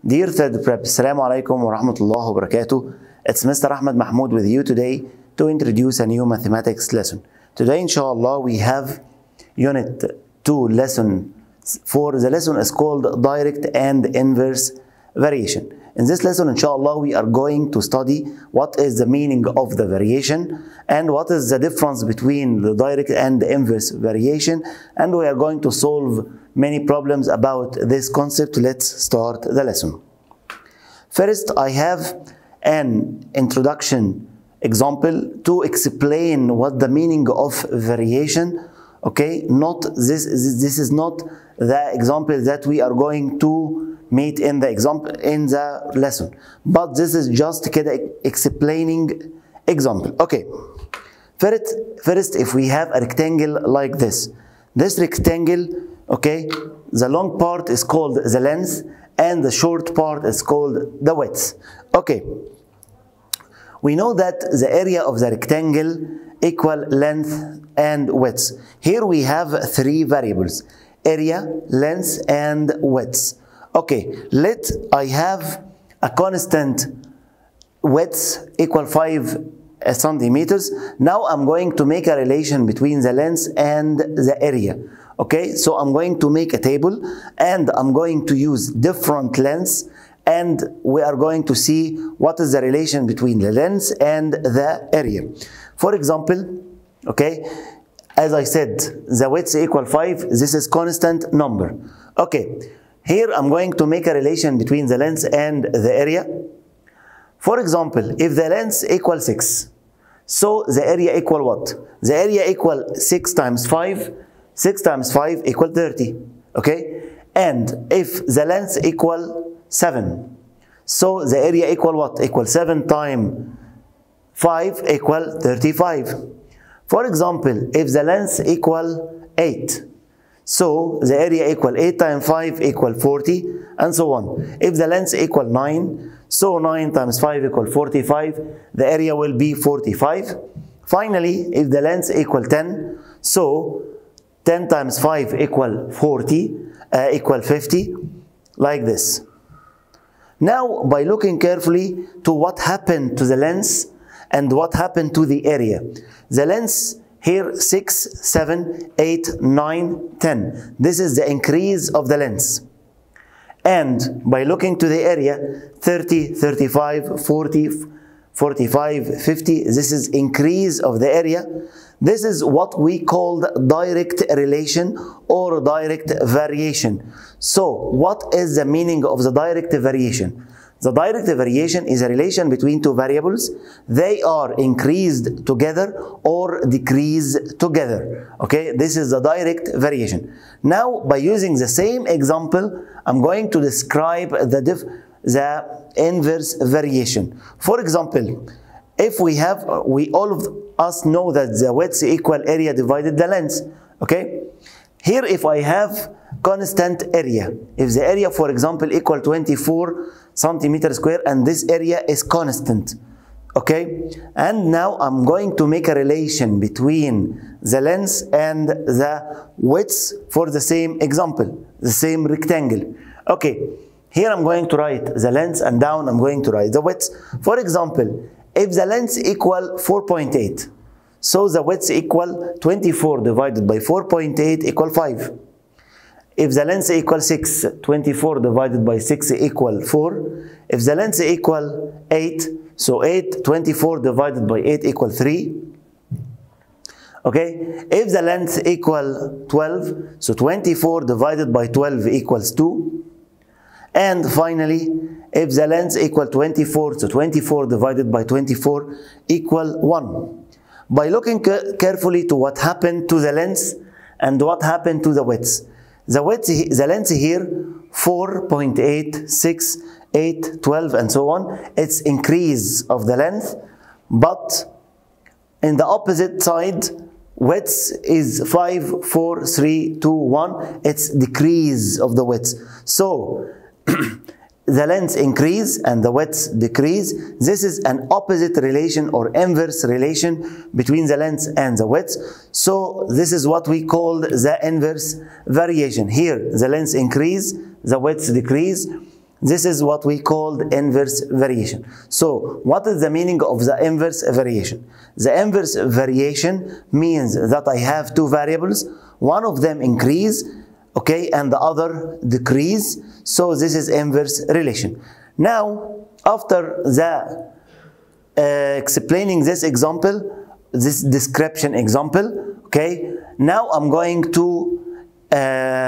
Dear third prep, Assalamu alaikum wa rahmatullahi wa barakatuh. It's Mr. Ahmed Mahmoud with you today to introduce a new mathematics lesson. Today, inshallah, we have Unit 2, Lesson 4. The lesson is called Direct and Inverse Variation. In this lesson, inshallah, we are going to study what is the meaning of the variation and what is the difference between the direct and the inverse variation, and we are going to solve many problems about this concept. Let's start the lesson. First, I have an introduction example to explain what the meaning of variation. Okay, this is not the example that we are going to meet in the lesson, but this is just explaining example. Okay, first if we have a rectangle like this rectangle, okay, the long part is called the length and the short part is called the width. Okay, we know that the area of the rectangle equal length and width. Here we have three variables: area, length and width. Okay, I have a constant width equal 5 centimeters. Now I'm going to make a relation between the length and the area. Okay, so I'm going to make a table and I'm going to use different lengths, and we are going to see what is the relation between the length and the area. For example, okay, as I said, the width equal 5. This is constant number. Okay, here I'm going to make a relation between the length and the area. For example, if the length equal 6, so the area equal what? The area equal 6 times 5. 6 times 5 equal 30. Okay, and if the length equal 7, so the area equal what? Equal 7 times 5 equal 35. For example, if the length equal 8, so the area equal 8 times 5 equal 40, and so on. If the length equal 9, so 9 times 5 equal 45, the area will be 45. Finally, if the length equal 10, so 10 times 5 equal 40, equal 50, like this. Now, by looking carefully to what happened to the length and what happened to the area. The length here 6, 7, 8, 9, 10. This is the increase of the length. And by looking to the area, 30, 35, 40, 45, 50, this is increase of the area. This is what we call direct relation or direct variation. So, what is the meaning of the direct variation? The direct variation is a relation between two variables. They are increased together or decreased together. Okay, this is the direct variation. Now, by using the same example, I'm going to describe the inverse variation. For example, if we all of us know that the width equal area divided the length. Okay, here if I have constant area, if the area, for example, equal 24 centimeters square, and this area is constant. Okay, and now I'm going to make a relation between the length and the width for the same example, the same rectangle. Okay, here I'm going to write the length and down I'm going to write the width. For example, if the length equal 4.8, so the width equal 24 divided by 4.8 equal 5. If the length equal 6, 24 divided by 6 equal 4. If the length equal 8, so 8, 24 divided by 8 equal 3. Okay, if the length equal 12, so 24 divided by 12 equals 2. And finally, if the length equal 24, so 24 divided by 24 equal 1. By looking carefully to what happened to the length and what happened to the width. The length here 4.8, 6, 8, 12 and so on. It's increase of the length, but in the opposite side, width is 5, 4, 3, 2, 1. It's decrease of the width. So the length increase and the width decrease. This is an opposite relation or inverse relation between the length and the width. So this is what we call the inverse variation. Here the length increase, the width decrease. This is what we called inverse variation. So what is the meaning of the inverse variation? The inverse variation means that I have two variables, one of them increase, okay, and the other decrease. So this is inverse relation. Now, after the explaining this example, this description example, okay, now I'm going to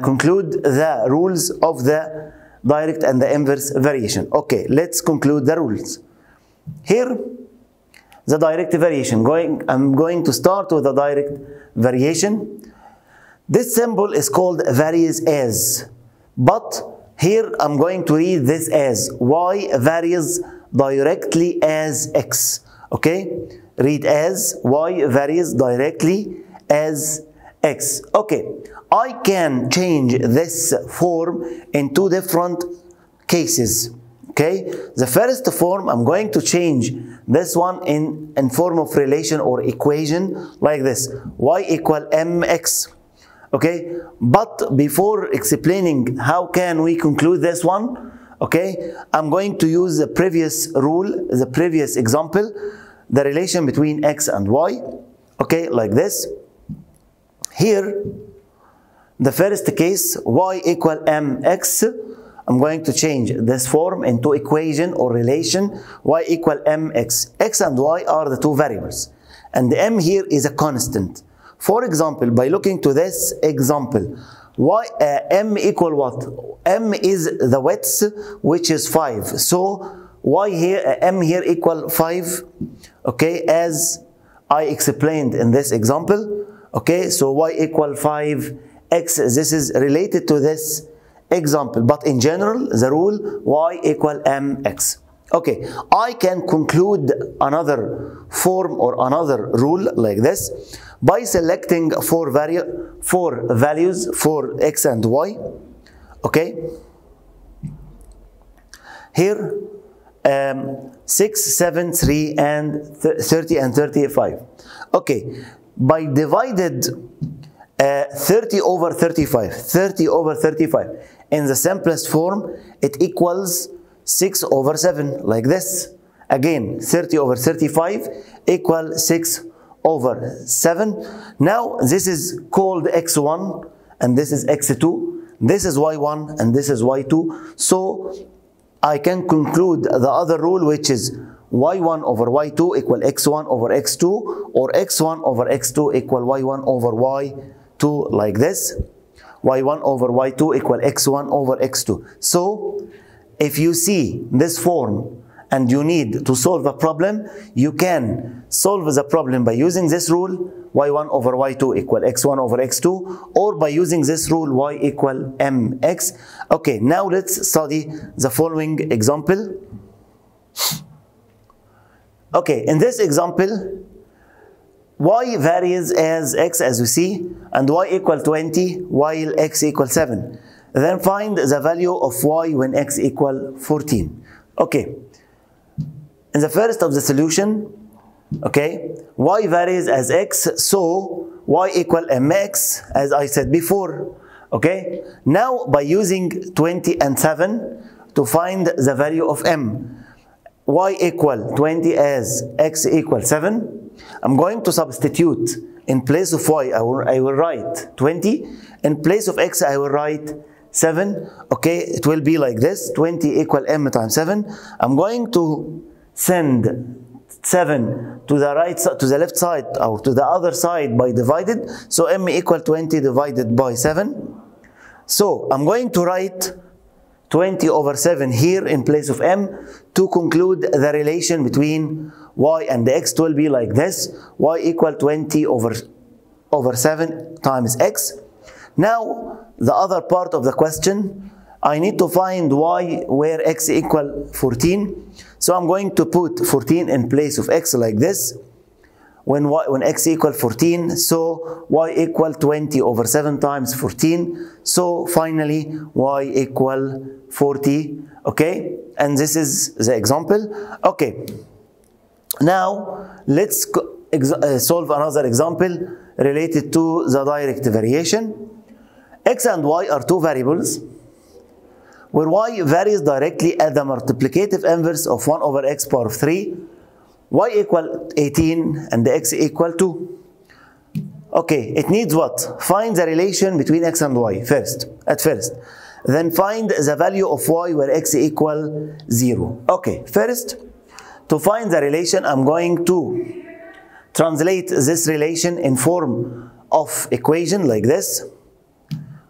conclude the rules of the direct and the inverse variation. Okay, let's conclude the rules. Here, the direct variation. I'm going to start with the direct variation. This symbol is called varies as, but here I'm going to read this as y varies directly as x. Okay, read as y varies directly as x. Okay, I can change this form in two different cases. Okay, the first form, I'm going to change this one in form of relation or equation like this, y equal mx. Okay, but before explaining how can we conclude this one, okay, I'm going to use the previous rule, the previous example, the relation between x and y, okay, like this. Here, the first case, y equal mx, I'm going to change this form into equation or relation, y equal mx. X and y are the two variables, and the m here is a constant. For example, by looking to this example, m equal what? M is the width, which is 5. So y here, m here equal 5, okay, as I explained in this example. Okay, so y equal 5, x, this is related to this example. But in general, the rule y equal mx. Okay, I can conclude another form or another rule like this by selecting four values for x and y. Okay, here 6, 7, 3, and 30 and 35. Okay, by divided 30 over 35, 30 over 35 in the simplest form, it equals 6 over 7 like this. Again, 30 over 35 equal 6 over 7. Now this is called x1 and this is x2. This is y1 and this is y2. So I can conclude the other rule, which is y1 over y2 equal x1 over x2, or x1 over x2 equal y1 over y2 like this. y1 over y2 equal x1 over x2. So if you see this form and you need to solve a problem, you can solve the problem by using this rule, y1 over y2 equal x1 over x2, or by using this rule, y equal mx. Okay, now let's study the following example. Okay, in this example, y varies as x, as we see, and y equal 20 while x equal 7. Then find the value of y when x equal 14. Okay, in the first of the solution, okay, y varies as x, so y equal mx, as I said before. Okay, now by using 20 and 7 to find the value of m, y equal 20 as x equal 7, I'm going to substitute in place of y, I will write 20, in place of x I will write 7. Okay, it will be like this, 20 equal m times 7. I'm going to send 7 to the right side, to the left side, or to the other side by divided. So m equal 20 divided by 7. So I'm going to write 20 over 7 here in place of m to conclude the relation between y and the x. Will be like this, y equal 20 over 7 times x. Now the other part of the question, I need to find y where x equal 14. So I'm going to put 14 in place of x like this. When x equal 14, so y equal 20 over 7 times 14. So finally y equal 40. Okay, and this is the example. Okay, now let's solve another example related to the direct variation. X and y are two variables where y varies directly at the multiplicative inverse of 1 over x power of 3, y equal 18 and the x equal 2. Okay, it needs what? Find the relation between x and y at first. Then find the value of y where x equal 0. Okay, first, to find the relation, I'm going to translate this relation in form of equation like this.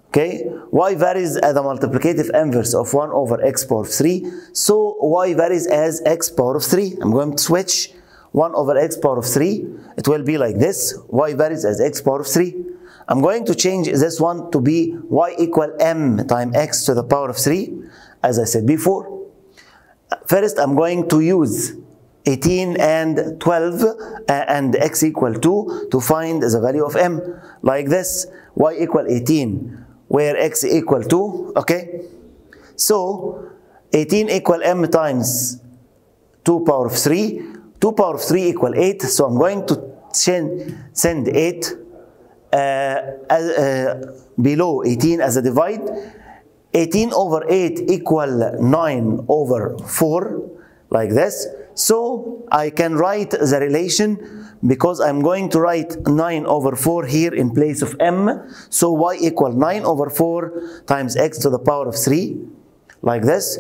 Okay, y varies at the multiplicative inverse of 1 over x power of 3. So y varies as x power of 3. I'm going to switch 1 over x power of 3. It will be like this. Y varies as x power of 3. I'm going to change this one to be y equal m times x to the power of 3, as I said before. First, I'm going to use 18 and 12 and x equal 2 to find the value of m. Like this, y equal 18 where x equal 2, okay? So 18 equal m times 2 power of 3. 2 power of 3 equal 8. So I'm going to send 8 below 18 as a divide. 18 over 8 equal 9 over 4, like this. So I can write the relation because I'm going to write 9 over 4 here in place of m. So y equal 9 over 4 times x to the power of 3, like this.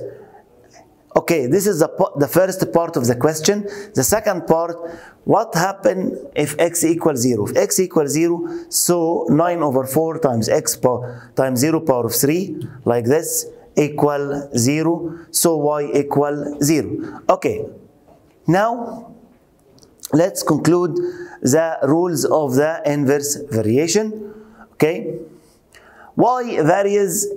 Okay, this is the first part of the question. The second part, what happens if x equals 0? If x equals 0, so 9 over 4 times x times 0 power of 3, like this, equal 0. So y equal 0. Okay, now let's conclude the rules of the inverse variation. Okay, y varies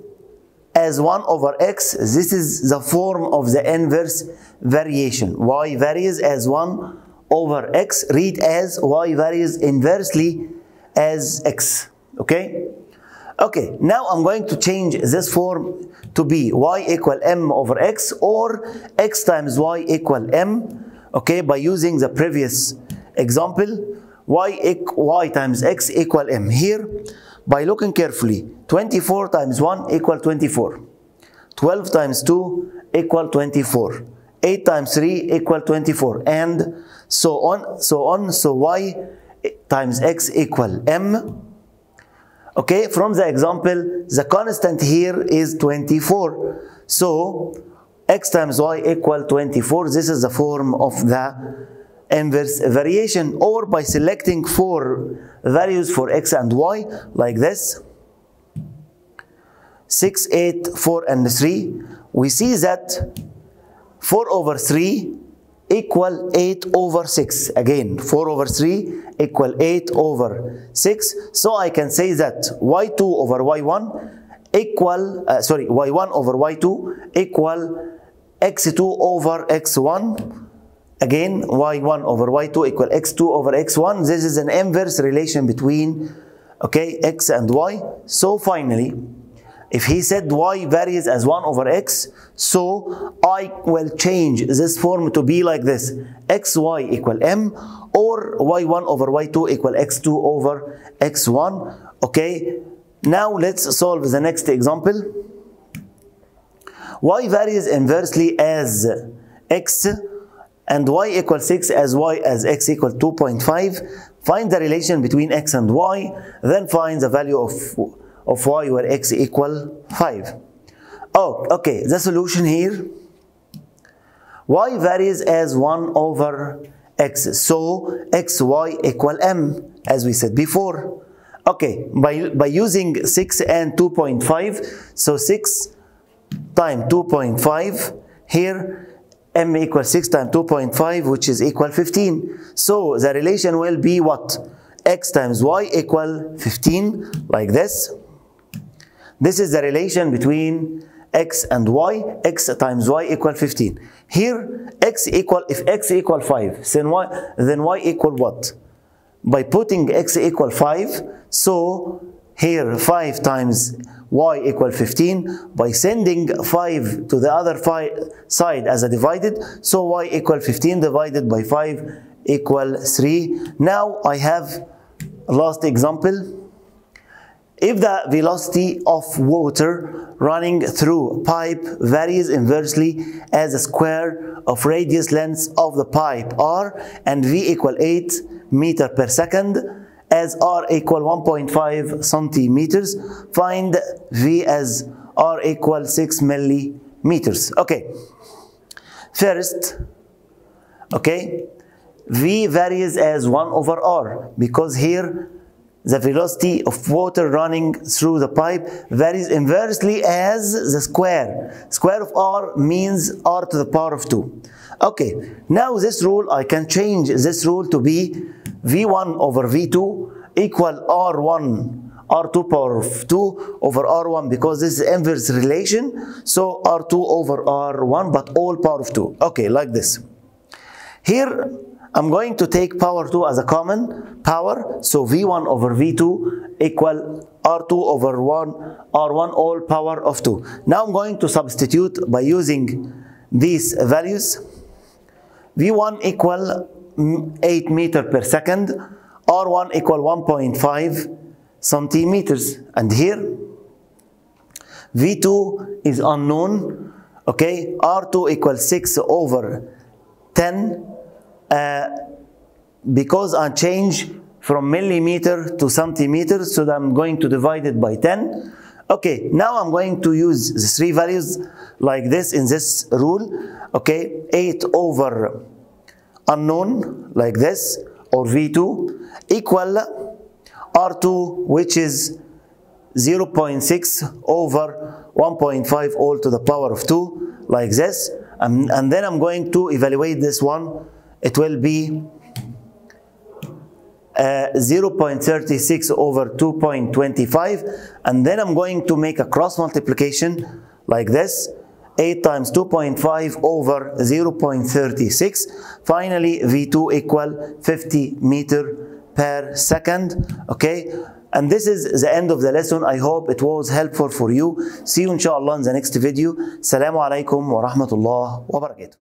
as 1 over x. This is the form of the inverse variation. Y varies as 1 over x. Read as y varies inversely as x. Okay? Okay, now I'm going to change this form to be y equal m over x or x times y equal m. Okay, by using the previous example, y times x equal m. Here, by looking carefully, 24 times 1 equal 24. 12 times 2 equal 24. 8 times 3 equal 24. And so on. So y times x equal m. Okay, from the example, the constant here is 24. So x times y equal 24. This is the form of the inverse variation, or by selecting 4 values for x and y like this, 6, 8, 4 and 3, we see that 4 over 3 equal 8 over 6. Again, 4 over 3 equal 8 over 6. So I can say that y2 over y1 equal, y1 over y2 equal x2 over x1. Again, y1 over y2 equal x2 over x1. This is an inverse relation between, okay, x and y. So finally, if he said y varies as 1 over x, so I will change this form to be like this. xy equal m, or y1 over y2 equal x2 over x1. Okay, now let's solve the next example. Y varies inversely as x and y equal 6 as x equal 2.5. Find the relation between x and y, then find the value of y where x equal 5. Oh, okay, the solution here, y varies as 1 over x, so xy equal m, as we said before. Okay, by using 6 and 2.5, so 6 times 2.5, here m equals 6 times 2.5, which is equal 15. So the relation will be what? X times y equal 15, like this. This is the relation between x and y. X times y equal 15. Here, if x equal 5, then y equal what? By putting x equal 5, so here 5 times y equal 15, by sending 5 to the other side as a divided, so y equal 15 divided by 5 equal 3. Now I have last example. if the velocity of water running through pipe varies inversely as the square of radius length of the pipe r and v equal 8 meter per second as r equal 1.5 centimeters, find v as r equal 6 millimeters. Okay, first, okay, v varies as 1 over r, because here the velocity of water running through the pipe varies inversely as the square. Square of r means r to the power of 2. Okay, now this rule, I can change this rule to be v1 over v2 equal r2 power of 2 over r1, because this is inverse relation, so r2 over r1, but all power of 2. Okay, like this. Here I'm going to take power 2 as a common power, so v1 over v2 equal r2 over r1 all power of 2. Now I'm going to substitute by using these values. v1 equal 8 meter per second, r1 equal 1.5 centimeters, and here v2 is unknown, okay, r2 equals 6 over 10, because I change from millimeter to centimeter, so that I'm going to divide it by 10. Okay, now I'm going to use the three values like this in this rule. Okay, 8 over unknown like this, or v2 equal r2, which is 0.6 over 1.5 all to the power of 2 like this, and then I'm going to evaluate this one. It will be 0.36 over 2.25, and then I'm going to make a cross multiplication like this, 8 times 2.5 over 0.36. Finally, v2 equal 50 meter per second. Okay, and this is the end of the lesson. I hope it was helpful for you. See you inshallah in the next video. Assalamu alaikum wa rahmatullah wa barakatuh.